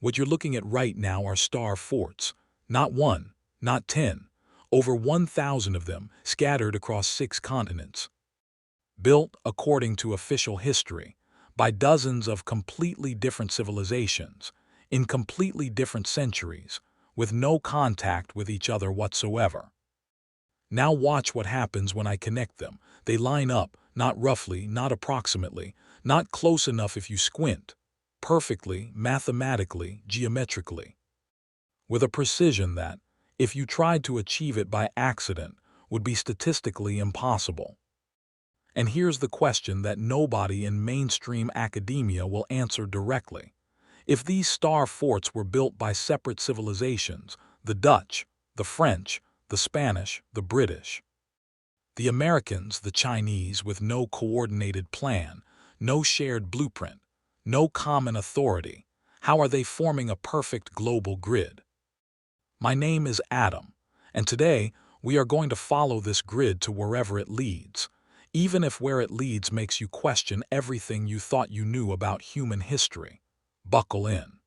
What you're looking at right now are star forts. Not one, not 10. Over 1,000 of them scattered across 6 continents. Built, according to official history, by dozens of completely different civilizations, in completely different centuries, with no contact with each other whatsoever. Now watch what happens when I connect them. They line up, not roughly, not approximately, not close enough if you squint, perfectly, mathematically, geometrically, with a precision that, if you tried to achieve it by accident, would be statistically impossible. And here's the question that nobody in mainstream academia will answer directly. If these star forts were built by separate civilizations, the Dutch, the French, the Spanish, the British, the Americans, the Chinese, with no coordinated plan, no shared blueprint, no common authority, how are they forming a perfect global grid? My name is Adam, and today we are going to follow this grid to wherever it leads, even if where it leads makes you question everything you thought you knew about human history. Buckle in.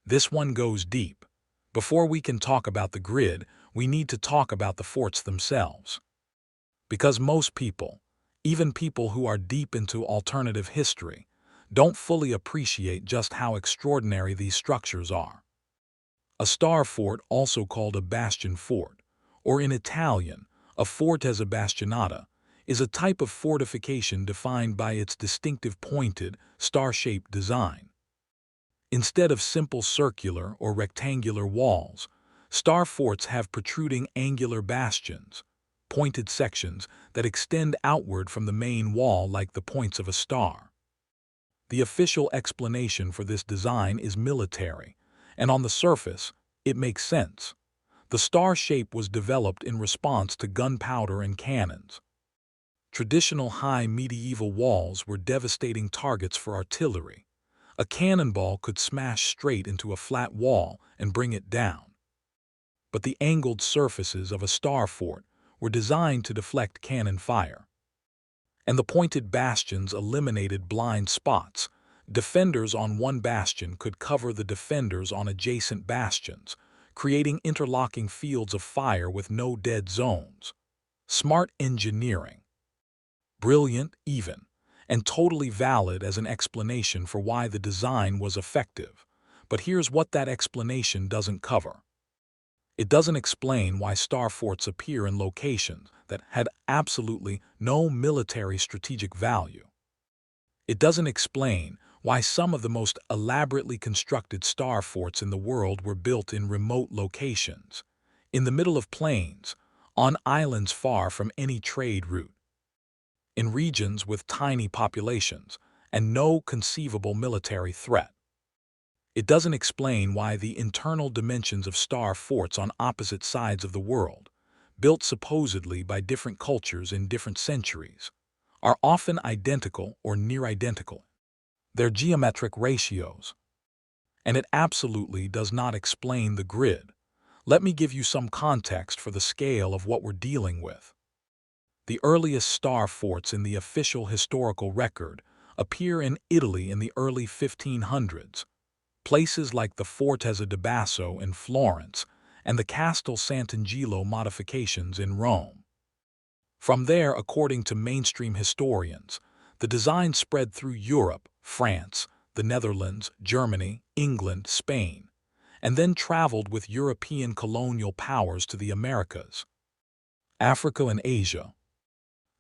This one goes deep. Before we can talk about the grid, we need to talk about the forts themselves. Because most people, even people who are deep into alternative history, don't fully appreciate just how extraordinary these structures are. A star fort, also called a bastion fort, or in Italian, a fortezza bastionata, is a type of fortification defined by its distinctive pointed, star-shaped design. Instead of simple circular or rectangular walls, star forts have protruding angular bastions, pointed sections that extend outward from the main wall like the points of a star. The official explanation for this design is military, and on the surface, it makes sense. The star shape was developed in response to gunpowder and cannons. Traditional high medieval walls were devastating targets for artillery. A cannonball could smash straight into a flat wall and bring it down. But the angled surfaces of a star fort were designed to deflect cannon fire. And the pointed bastions eliminated blind spots. Defenders on one bastion could cover the defenders on adjacent bastions, creating interlocking fields of fire with no dead zones. Smart engineering. Brilliant, even, and totally valid as an explanation for why the design was effective. But here's what that explanation doesn't cover. It doesn't explain why star forts appear in locations that had absolutely no military strategic value. It doesn't explain why some of the most elaborately constructed star forts in the world were built in remote locations, in the middle of plains, on islands far from any trade route, in regions with tiny populations and no conceivable military threat. It doesn't explain why the internal dimensions of star forts on opposite sides of the world, built supposedly by different cultures in different centuries, are often identical or near identical. Their geometric ratios. And it absolutely does not explain the grid. Let me give you some context for the scale of what we're dealing with. The earliest star forts in the official historical record appear in Italy in the early 1500s, places like the Fortezza di Basso in Florence and the Castel Sant'Angelo modifications in Rome. From there, according to mainstream historians, the design spread through Europe, France, the Netherlands, Germany, England, Spain, and then traveled with European colonial powers to the Americas, Africa, and Asia.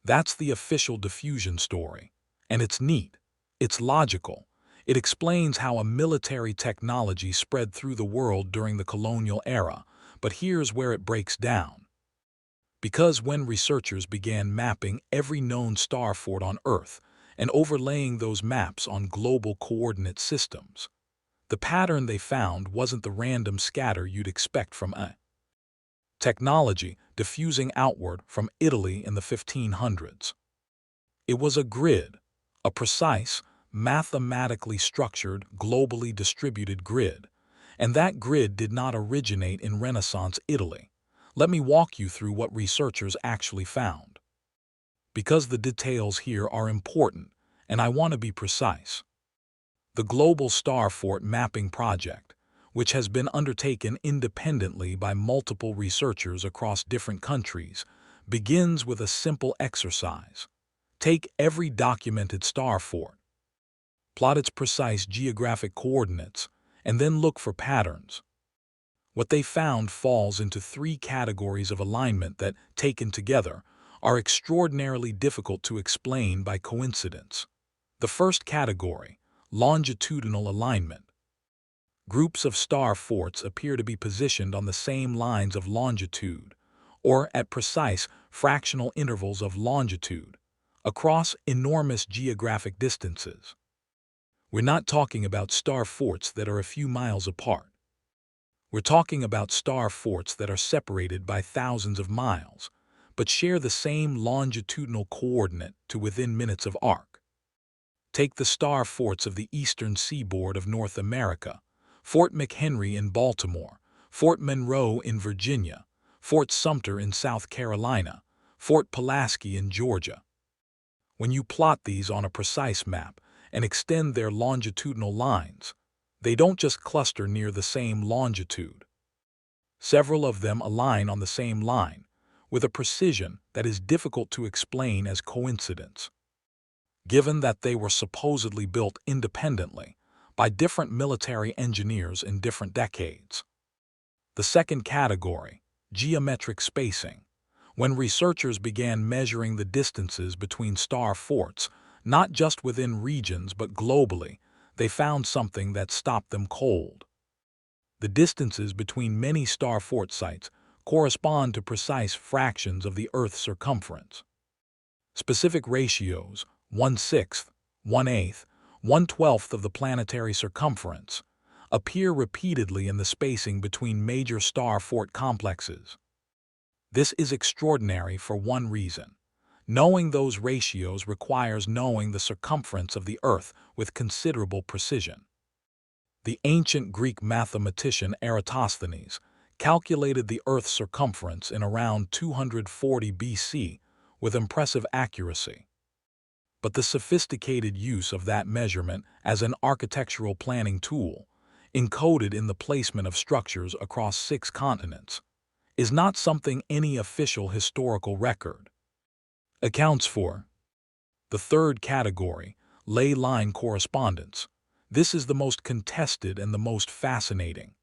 That's the official diffusion story, and it's neat, it's logical. It explains how a military technology spread through the world during the colonial era, but here's where it breaks down. Because when researchers began mapping every known star fort on Earth and overlaying those maps on global coordinate systems, the pattern they found wasn't the random scatter you'd expect from a technology diffusing outward from Italy in the 1500s. It was a grid, a precise, mathematically structured, globally distributed grid, and that grid did not originate in Renaissance Italy. Let me walk you through what researchers actually found. Because the details here are important, and I want to be precise. The Global Star Fort Mapping Project, which has been undertaken independently by multiple researchers across different countries, begins with a simple exercise. Take every documented star fort, plot its precise geographic coordinates, and then look for patterns. What they found falls into three categories of alignment that, taken together, are extraordinarily difficult to explain by coincidence. The first category, longitudinal alignment. Groups of star forts appear to be positioned on the same lines of longitude, or at precise fractional intervals of longitude, across enormous geographic distances. We're not talking about star forts that are a few miles apart. We're talking about star forts that are separated by thousands of miles, but share the same longitudinal coordinate to within minutes of arc. Take the star forts of the eastern seaboard of North America: Fort McHenry in Baltimore, Fort Monroe in Virginia, Fort Sumter in South Carolina, Fort Pulaski in Georgia. When you plot these on a precise map and extend their longitudinal lines, they don't just cluster near the same longitude. Several of them align on the same line, with a precision that is difficult to explain as coincidence. Given that they were supposedly built independently by different military engineers in different decades. The second category, geometric spacing. When researchers began measuring the distances between star forts, not just within regions but globally, they found something that stopped them cold. The distances between many star fort sites correspond to precise fractions of the Earth's circumference. Specific ratios, 1/6, 1/8, 1/12 of the planetary circumference, appear repeatedly in the spacing between major star fort complexes. This is extraordinary for one reason. Knowing those ratios requires knowing the circumference of the Earth with considerable precision. The ancient Greek mathematician Eratosthenes calculated the Earth's circumference in around 240 BC with impressive accuracy. But the sophisticated use of that measurement as an architectural planning tool, encoded in the placement of structures across 6 continents, is not something any official historical record accounts for. The third category, ley line correspondence. This is the most contested and the most fascinating.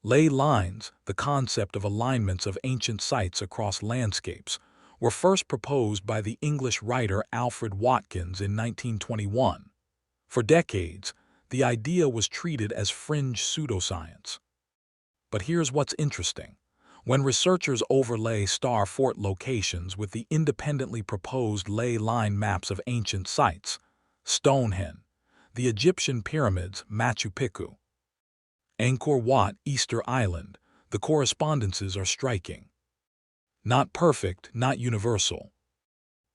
Ley lines, the concept of alignments of ancient sites across landscapes, were first proposed by the English writer Alfred Watkins in 1921. For decades, the idea was treated as fringe pseudoscience. But here's what's interesting. When researchers overlay star fort locations with the independently proposed ley line maps of ancient sites, Stonehenge, the Egyptian pyramids, Machu Picchu, Angkor Wat, Easter Island, the correspondences are striking. Not perfect, not universal,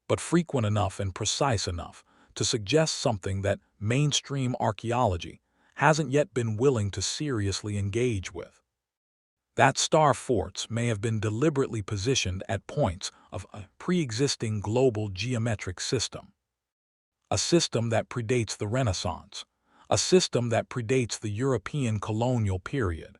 but frequent enough and precise enough to suggest something that mainstream archaeology hasn't yet been willing to seriously engage with. That star forts may have been deliberately positioned at points of a pre-existing global geometric system. A system that predates the Renaissance, a system that predates the European colonial period,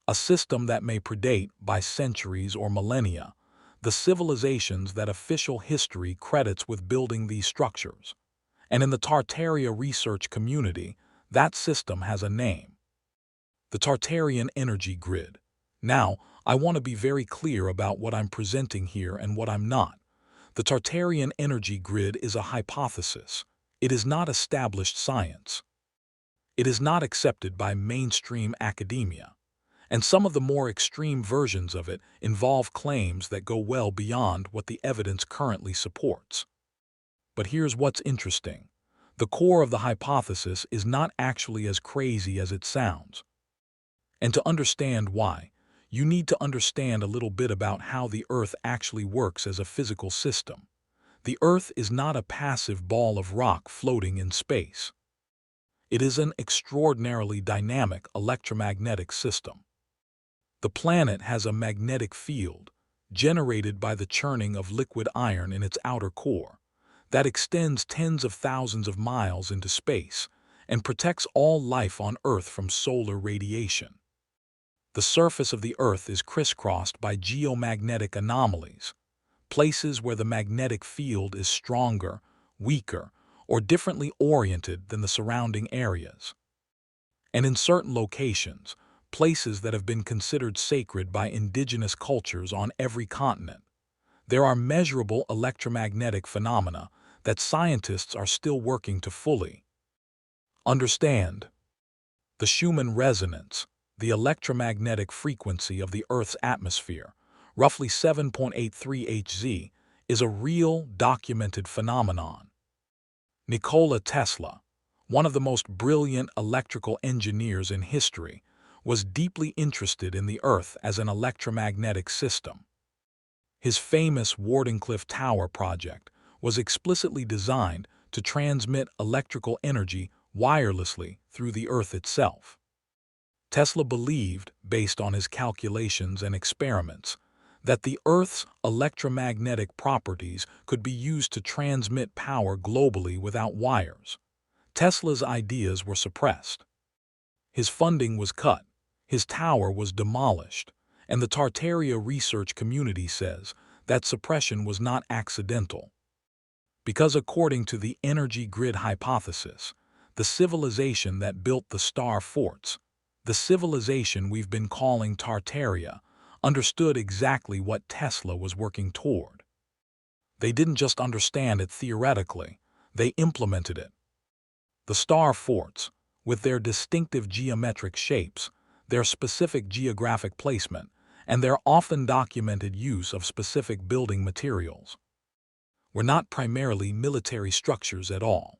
a system that may predate, by centuries or millennia, the civilizations that official history credits with building these structures. And in the Tartaria research community, that system has a name: the Tartarian energy grid. Now, I want to be very clear about what I'm presenting here and what I'm not. The Tartarian energy grid is a hypothesis. It is not established science. It is not accepted by mainstream academia. And some of the more extreme versions of it involve claims that go well beyond what the evidence currently supports. But here's what's interesting. The core of the hypothesis is not actually as crazy as it sounds. And to understand why, you need to understand a little bit about how the Earth actually works as a physical system. The Earth is not a passive ball of rock floating in space. It is an extraordinarily dynamic electromagnetic system. The planet has a magnetic field, generated by the churning of liquid iron in its outer core, that extends tens of thousands of miles into space and protects all life on Earth from solar radiation. The surface of the Earth is crisscrossed by geomagnetic anomalies, places where the magnetic field is stronger, weaker, or differently oriented than the surrounding areas. And in certain locations, places that have been considered sacred by indigenous cultures on every continent, there are measurable electromagnetic phenomena that scientists are still working to fully understand. The Schumann resonance, the electromagnetic frequency of the Earth's atmosphere, roughly 7.83 Hz, is a real, documented phenomenon. Nikola Tesla, one of the most brilliant electrical engineers in history, was deeply interested in the Earth as an electromagnetic system. His famous Wardenclyffe Tower project was explicitly designed to transmit electrical energy wirelessly through the Earth itself. Tesla believed, based on his calculations and experiments, that the Earth's electromagnetic properties could be used to transmit power globally without wires. Tesla's ideas were suppressed. His funding was cut, his tower was demolished, and the Tartaria research community says that suppression was not accidental. Because according to the energy grid hypothesis, the civilization that built the star forts, the civilization we've been calling Tartaria, understood exactly what Tesla was working toward. They didn't just understand it theoretically, they implemented it. The star forts, with their distinctive geometric shapes, their specific geographic placement, and their often documented use of specific building materials, were not primarily military structures at all.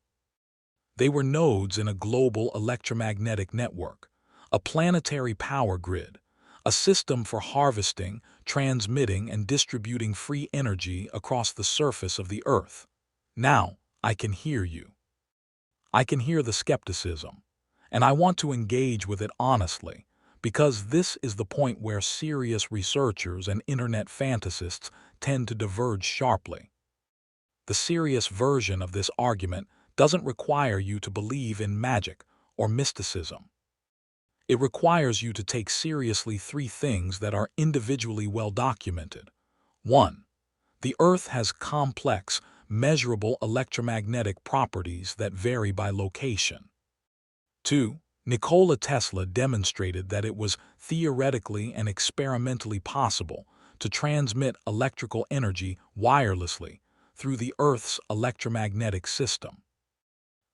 They were nodes in a global electromagnetic network, a planetary power grid, a system for harvesting, transmitting, and distributing free energy across the surface of the Earth. Now, I can hear you. I can hear the skepticism, and I want to engage with it honestly, because this is the point where serious researchers and internet fantasists tend to diverge sharply. The serious version of this argument doesn't require you to believe in magic or mysticism. It requires you to take seriously three things that are individually well documented. 1. The Earth has complex, measurable electromagnetic properties that vary by location. 2. Nikola Tesla demonstrated that it was theoretically and experimentally possible to transmit electrical energy wirelessly through the Earth's electromagnetic system.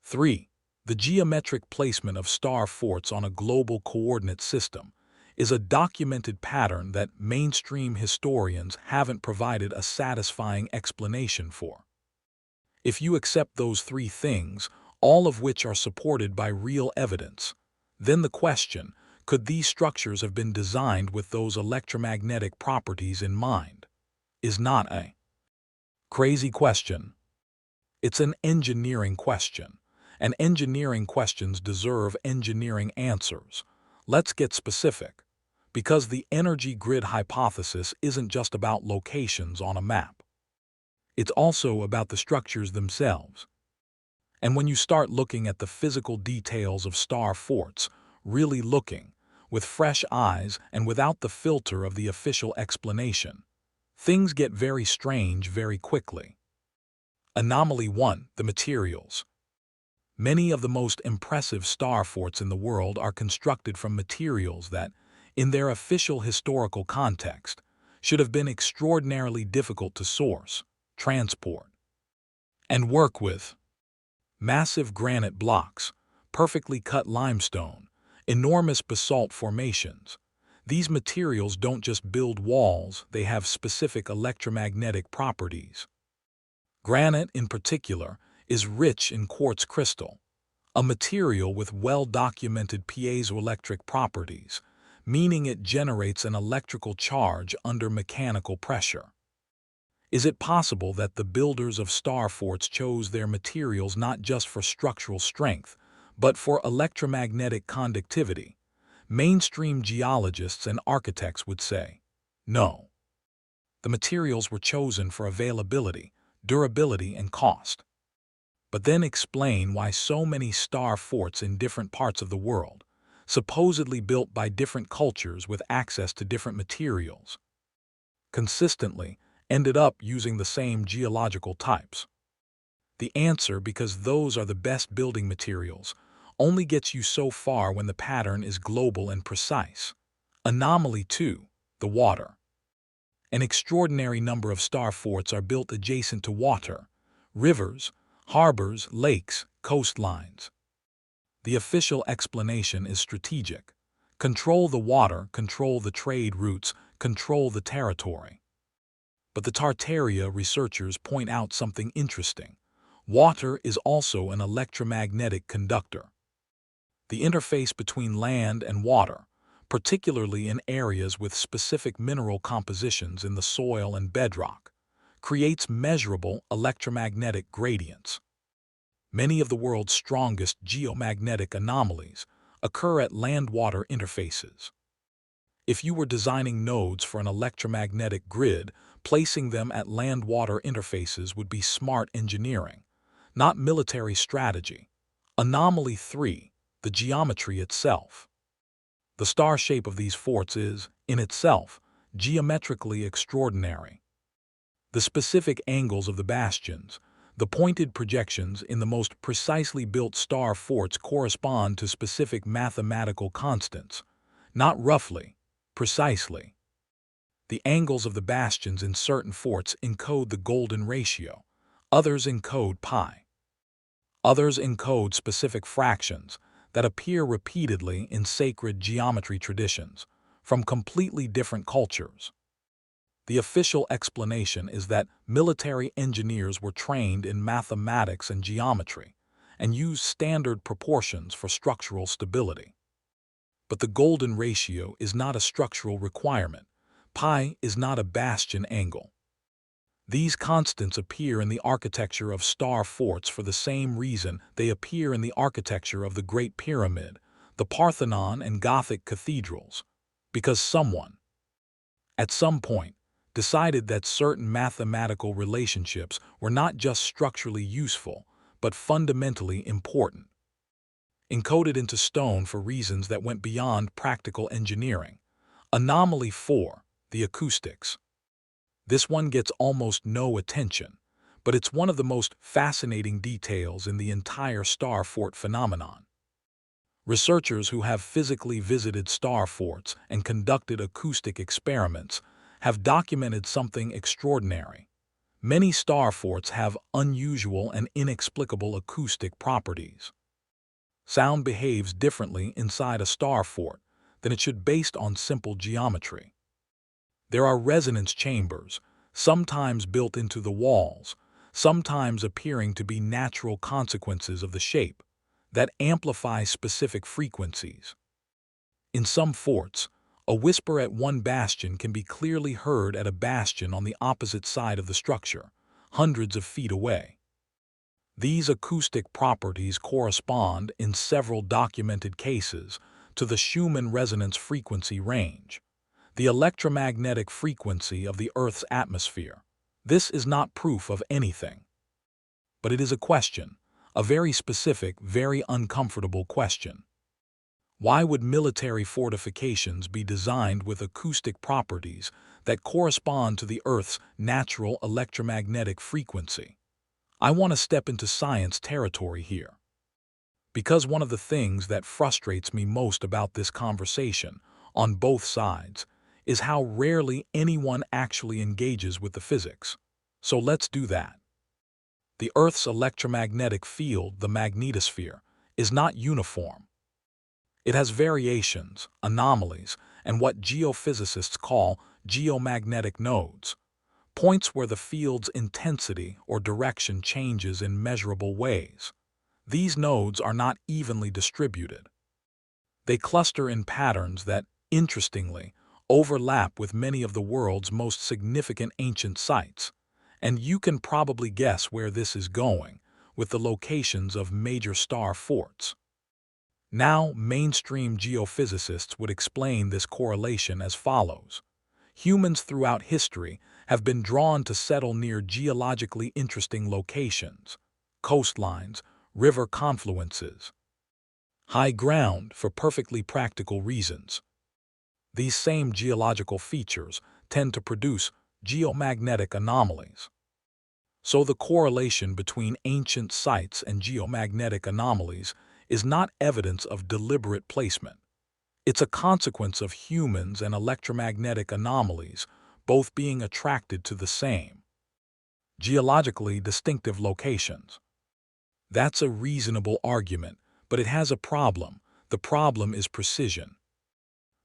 3. The geometric placement of star forts on a global coordinate system is a documented pattern that mainstream historians haven't provided a satisfying explanation for. If you accept those three things, all of which are supported by real evidence, then the question, could these structures have been designed with those electromagnetic properties in mind, is not a crazy question. It's an engineering question, and engineering questions deserve engineering answers. Let's get specific, because the energy grid hypothesis isn't just about locations on a map. It's also about the structures themselves. And when you start looking at the physical details of star forts, really looking, with fresh eyes and without the filter of the official explanation, things get very strange very quickly. Anomaly 1. The materials. Many of the most impressive star forts in the world are constructed from materials that, in their official historical context, should have been extraordinarily difficult to source, transport, and work with. Massive granite blocks, perfectly cut limestone, enormous basalt formations. These materials don't just build walls, they have specific electromagnetic properties. Granite, in particular, is rich in quartz crystal, a material with well-documented piezoelectric properties, meaning it generates an electrical charge under mechanical pressure. Is it possible that the builders of star forts chose their materials not just for structural strength, but for electromagnetic conductivity? Mainstream geologists and architects would say, no. The materials were chosen for availability, durability, and cost. but then explain why so many star forts in different parts of the world, supposedly built by different cultures with access to different materials, consistently ended up using the same geological types. The answer, because those are the best building materials, only gets you so far when the pattern is global and precise. Anomaly 2. The water. An extraordinary number of star forts are built adjacent to water, rivers, harbors, lakes, coastlines. The official explanation is strategic. Control the water, control the trade routes, control the territory. But the Tartaria researchers point out something interesting. Water is also an electromagnetic conductor. The interface between land and water, particularly in areas with specific mineral compositions in the soil and bedrock, creates measurable electromagnetic gradients. Many of the world's strongest geomagnetic anomalies occur at land-water interfaces. If you were designing nodes for an electromagnetic grid, placing them at land-water interfaces would be smart engineering, not military strategy. Anomaly 3. The geometry itself. The star shape of these forts is, in itself, geometrically extraordinary. The specific angles of the bastions, the pointed projections in the most precisely built star forts correspond to specific mathematical constants, not roughly, precisely. The angles of the bastions in certain forts encode the golden ratio, others encode pi. Others encode specific fractions that appear repeatedly in sacred geometry traditions from completely different cultures. The official explanation is that military engineers were trained in mathematics and geometry and used standard proportions for structural stability. But the golden ratio is not a structural requirement. Pi is not a bastion angle. These constants appear in the architecture of star forts for the same reason they appear in the architecture of the Great Pyramid, the Parthenon, and Gothic cathedrals, because someone, at some point, decided that certain mathematical relationships were not just structurally useful, but fundamentally important. Encoded into stone for reasons that went beyond practical engineering. Anomaly 4. The acoustics. This one gets almost no attention, but it's one of the most fascinating details in the entire star fort phenomenon. Researchers who have physically visited star forts and conducted acoustic experiments have documented something extraordinary. Many star forts have unusual and inexplicable acoustic properties. Sound behaves differently inside a star fort than it should based on simple geometry. There are resonance chambers, sometimes built into the walls, sometimes appearing to be natural consequences of the shape, that amplify specific frequencies. In some forts, a whisper at one bastion can be clearly heard at a bastion on the opposite side of the structure, hundreds of feet away. These acoustic properties correspond, in several documented cases, to the Schumann resonance frequency range, the electromagnetic frequency of the Earth's atmosphere. This is not proof of anything. But it is a question, a very specific, very uncomfortable question. Why would military fortifications be designed with acoustic properties that correspond to the Earth's natural electromagnetic frequency? I want to step into science territory here. Because one of the things that frustrates me most about this conversation, on both sides, is how rarely anyone actually engages with the physics. So let's do that. The Earth's electromagnetic field, the magnetosphere, is not uniform. It has variations, anomalies, and what geophysicists call geomagnetic nodes, points where the field's intensity or direction changes in measurable ways. These nodes are not evenly distributed. They cluster in patterns that, interestingly, overlap with many of the world's most significant ancient sites, and you can probably guess where this is going with the locations of major star forts. Now, mainstream geophysicists would explain this correlation as follows. Humans throughout history have been drawn to settle near geologically interesting locations, coastlines, river confluences. High ground for perfectly practical reasons. These same geological features tend to produce geomagnetic anomalies. So the correlation between ancient sites and geomagnetic anomalies is not evidence of deliberate placement. It's a consequence of humans and electromagnetic anomalies both being attracted to the same, geologically distinctive locations. That's a reasonable argument, but it has a problem. The problem is precision.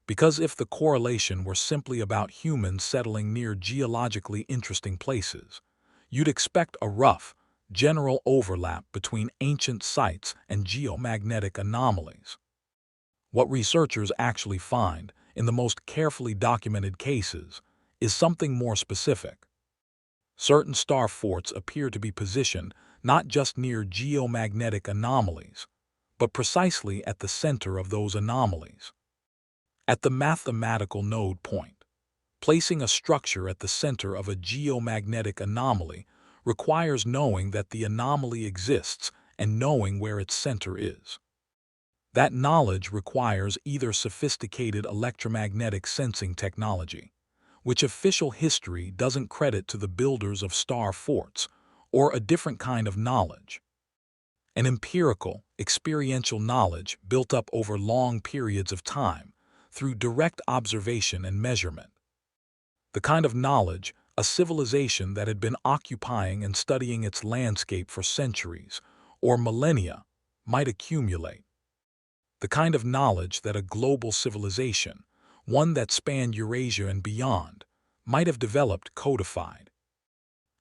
Because if the correlation were simply about humans settling near geologically interesting places, you'd expect a rough, general overlap between ancient sites and geomagnetic anomalies. What researchers actually find, in the most carefully documented cases, is something more specific. Certain star forts appear to be positioned not just near geomagnetic anomalies, but precisely at the center of those anomalies. At the mathematical node point, placing a structure at the center of a geomagnetic anomaly requires knowing that the anomaly exists and knowing where its center is. That knowledge requires either sophisticated electromagnetic sensing technology, which official history doesn't credit to the builders of star forts, or a different kind of knowledge. An empirical, experiential knowledge built up over long periods of time through direct observation and measurement. The kind of knowledge a civilization that had been occupying and studying its landscape for centuries or millennia might accumulate. The kind of knowledge that a global civilization, one that spanned Eurasia and beyond, might have developed codified,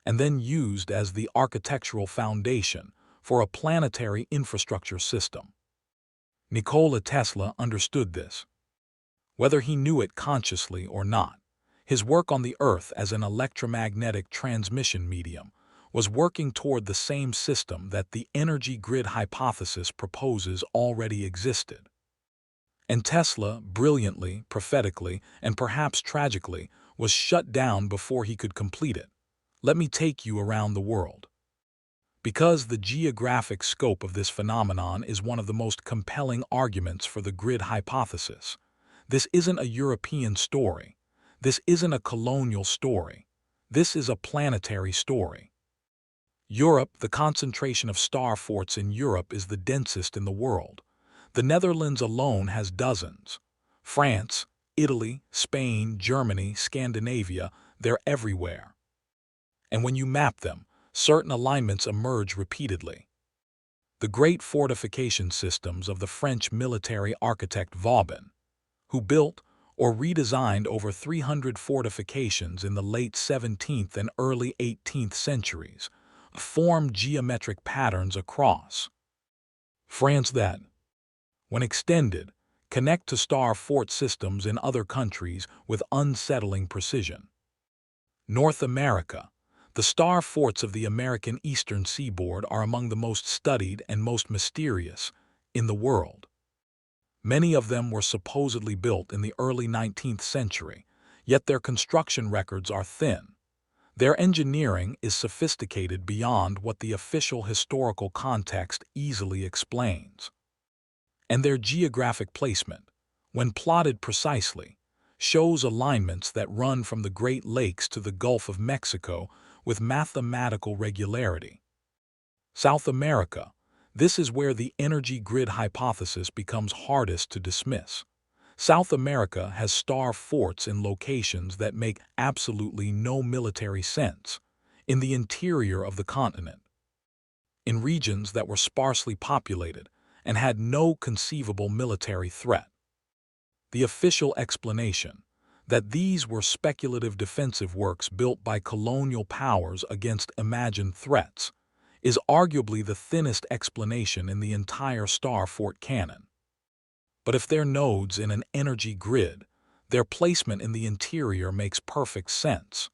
and then used as the architectural foundation for a planetary infrastructure system. Nikola Tesla understood this. Whether he knew it consciously or not, his work on the Earth as an electromagnetic transmission medium was working toward the same system that the energy grid hypothesis proposes already existed. And Tesla, brilliantly, prophetically, and perhaps tragically, was shut down before he could complete it. Let me take you around the world. Because the geographic scope of this phenomenon is one of the most compelling arguments for the grid hypothesis. This isn't a European story. This isn't a colonial story. This is a planetary story. Europe, the concentration of star forts in Europe is the densest in the world. The Netherlands alone has dozens. France, Italy, Spain, Germany, Scandinavia, they're everywhere. And when you map them, certain alignments emerge repeatedly. The great fortification systems of the French military architect Vauban, who built or redesigned over 300 fortifications in the late 17th and early 18th centuries, form geometric patterns across France that, when extended, connect to star fort systems in other countries with unsettling precision. North America. The star forts of the American eastern seaboard are among the most studied and most mysterious in the world. Many of them were supposedly built in the early 19th century, yet their construction records are thin. Their engineering is sophisticated beyond what the official historical context easily explains. And their geographic placement, when plotted precisely, shows alignments that run from the Great Lakes to the Gulf of Mexico with mathematical regularity. South America. This is where the energy grid hypothesis becomes hardest to dismiss. South America has star forts in locations that make absolutely no military sense, in the interior of the continent, in regions that were sparsely populated and had no conceivable military threat. The official explanation, that these were speculative defensive works built by colonial powers against imagined threats, is arguably the thinnest explanation in the entire star fort canon. But if they're nodes in an energy grid, their placement in the interior makes perfect sense.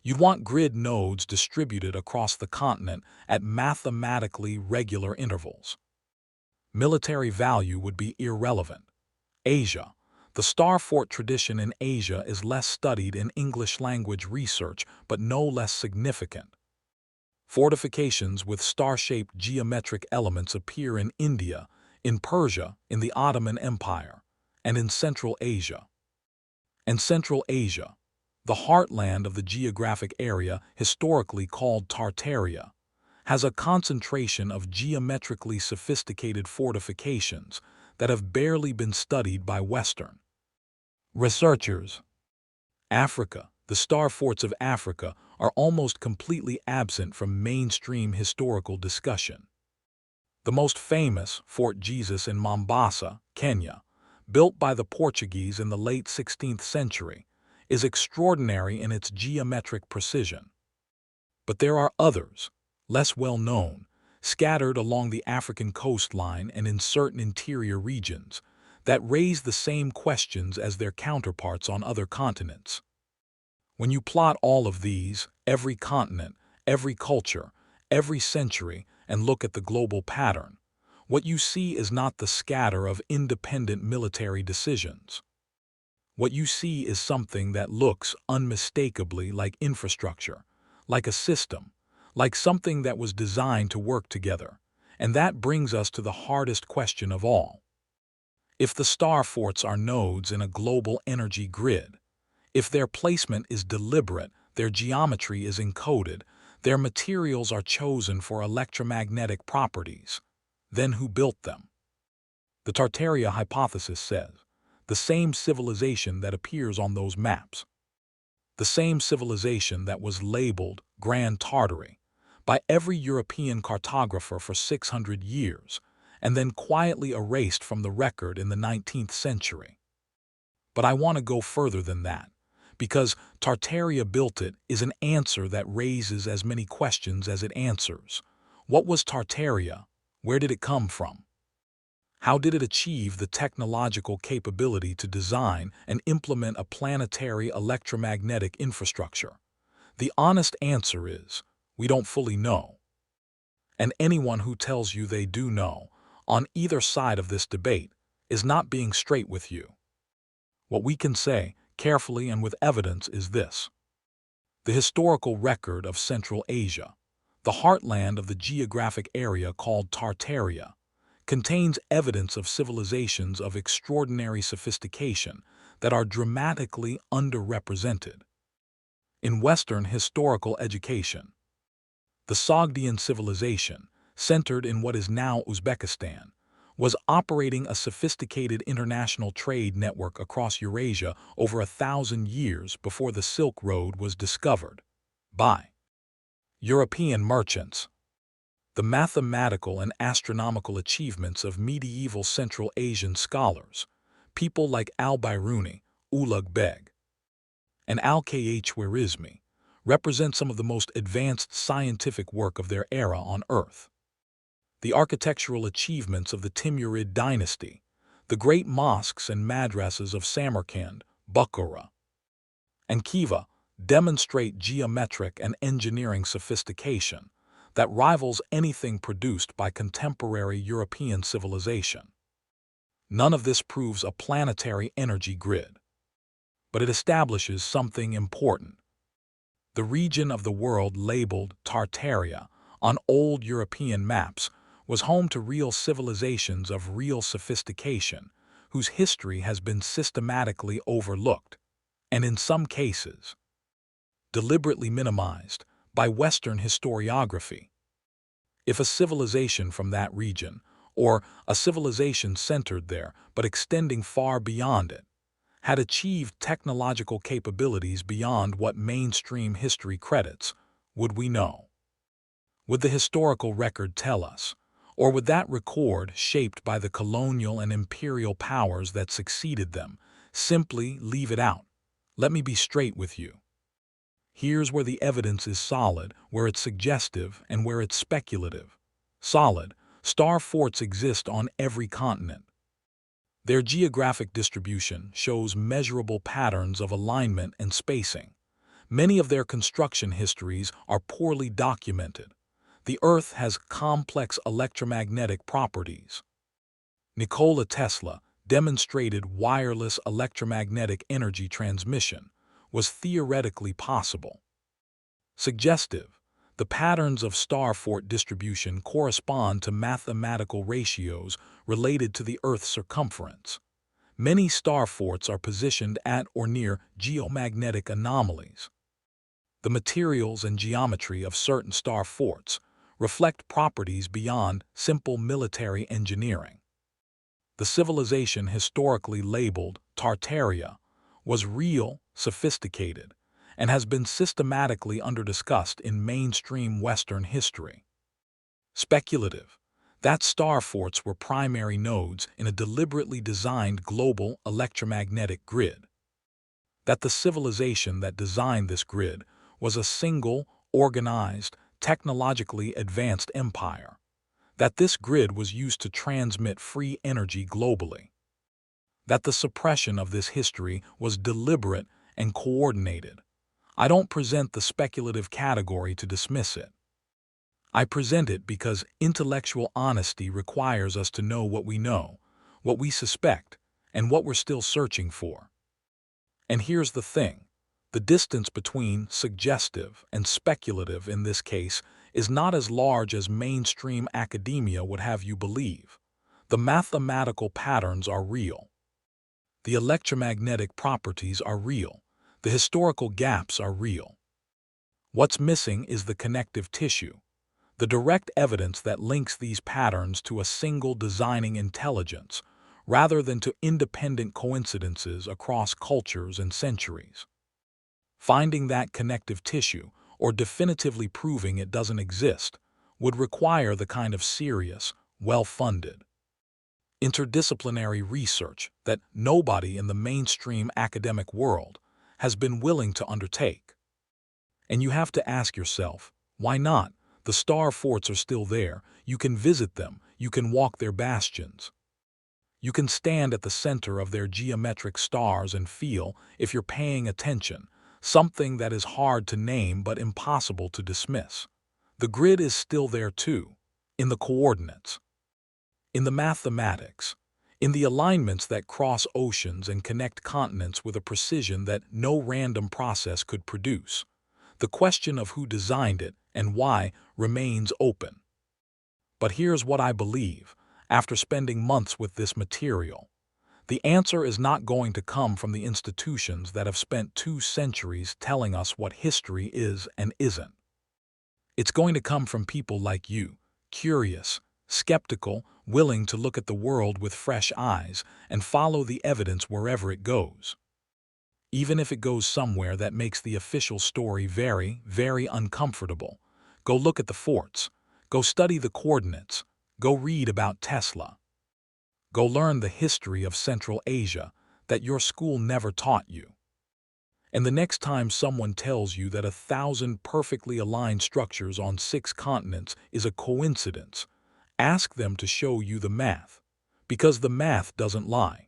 You'd want grid nodes distributed across the continent at mathematically regular intervals. Military value would be irrelevant. Asia. The star fort tradition in Asia is less studied in English language research, but no less significant. Fortifications with star-shaped geometric elements appear in India, in Persia, in the Ottoman Empire, and in Central Asia. The heartland of the geographic area historically called Tartaria, has a concentration of geometrically sophisticated fortifications that have barely been studied by Western researchers. Africa, the star forts of Africa are almost completely absent from mainstream historical discussion. The most famous, Fort Jesus in Mombasa, Kenya, built by the Portuguese in the late 16th century, is extraordinary in its geometric precision. But there are others, less well known, scattered along the African coastline and in certain interior regions, that raise the same questions as their counterparts on other continents. When you plot all of these, every continent, every culture, every century, and look at the global pattern, what you see is not the scatter of independent military decisions. What you see is something that looks unmistakably like infrastructure, like a system, like something that was designed to work together. And that brings us to the hardest question of all. If the star forts are nodes in a global energy grid, if their placement is deliberate, their geometry is encoded, their materials are chosen for electromagnetic properties, then who built them? The Tartaria hypothesis says, the same civilization that appears on those maps, the same civilization that was labeled Grand Tartary by every European cartographer for 600 years, and then quietly erased from the record in the 19th century. But I want to go further than that, because Tartaria built it is an answer that raises as many questions as it answers. What was Tartaria? Where did it come from? How did it achieve the technological capability to design and implement a planetary electromagnetic infrastructure? The honest answer is, we don't fully know. And anyone who tells you they do know, on either side of this debate, is not being straight with you. What we can say, carefully and with evidence, is this. The historical record of Central Asia, the heartland of the geographic area called Tartaria, contains evidence of civilizations of extraordinary sophistication that are dramatically underrepresented. In Western historical education, the Sogdian civilization, centered in what is now Uzbekistan, was operating a sophisticated international trade network across Eurasia over 1,000 years before the Silk Road was discovered by European merchants. The mathematical and astronomical achievements of medieval Central Asian scholars, people like al-Biruni, Ulugh Beg, and al-Khwarizmi, represent some of the most advanced scientific work of their era on Earth. The architectural achievements of the Timurid dynasty, the great mosques and madrasas of Samarkand, Bukhara, and Khiva demonstrate geometric and engineering sophistication that rivals anything produced by contemporary European civilization. None of this proves a planetary energy grid, but it establishes something important. The region of the world labeled Tartaria on old European maps was home to real civilizations of real sophistication, whose history has been systematically overlooked, and in some cases, deliberately minimized by Western historiography. If a civilization from that region, or a civilization centered there but extending far beyond it, had achieved technological capabilities beyond what mainstream history credits, would we know? Would the historical record tell us? Or would that record, shaped by the colonial and imperial powers that succeeded them, simply leave it out? Let me be straight with you. Here's where the evidence is solid, where it's suggestive, and where it's speculative. Solid, star forts exist on every continent. Their geographic distribution shows measurable patterns of alignment and spacing. Many of their construction histories are poorly documented. The Earth has complex electromagnetic properties. Nikola Tesla demonstrated wireless electromagnetic energy transmission was theoretically possible. Suggestive, The patterns of star fort distribution correspond to mathematical ratios related to the Earth's circumference. Many star forts are positioned at or near geomagnetic anomalies. The materials and geometry of certain star forts reflect properties beyond simple military engineering. The civilization historically labeled Tartaria was real, sophisticated, and has been systematically underdiscussed in mainstream Western history. Speculative that star forts were primary nodes in a deliberately designed global electromagnetic grid. That the civilization that designed this grid was a single, organized, technologically advanced empire. That this grid was used to transmit free energy globally. That the suppression of this history was deliberate and coordinated. I don't present the speculative category to dismiss it. I present it because intellectual honesty requires us to know what we know, what we suspect, and what we're still searching for. And here's the thing. The distance between suggestive and speculative in this case is not as large as mainstream academia would have you believe. The mathematical patterns are real. The electromagnetic properties are real. The historical gaps are real. What's missing is the connective tissue, the direct evidence that links these patterns to a single designing intelligence, rather than to independent coincidences across cultures and centuries. Finding that connective tissue, or definitively proving it doesn't exist, would require the kind of serious, well-funded, interdisciplinary research that nobody in the mainstream academic world has been willing to undertake. And you have to ask yourself, why not? The star forts are still there. You can visit them. You can walk their bastions. You can stand at the center of their geometric stars and feel, if you're paying attention, something that is hard to name but impossible to dismiss. The grid is still there too, in the coordinates, in the mathematics, in the alignments that cross oceans and connect continents with a precision that no random process could produce. The question of who designed it and why remains open. But here's what I believe, after spending months with this material. The answer is not going to come from the institutions that have spent 2 centuries telling us what history is and isn't. It's going to come from people like you, curious, skeptical, willing to look at the world with fresh eyes and follow the evidence wherever it goes. Even if it goes somewhere that makes the official story very, very uncomfortable. Go look at the forts. Go study the coordinates. Go read about Tesla. Go learn the history of Central Asia that your school never taught you. And the next time someone tells you that 1,000 perfectly aligned structures on 6 continents is a coincidence, ask them to show you the math, because the math doesn't lie.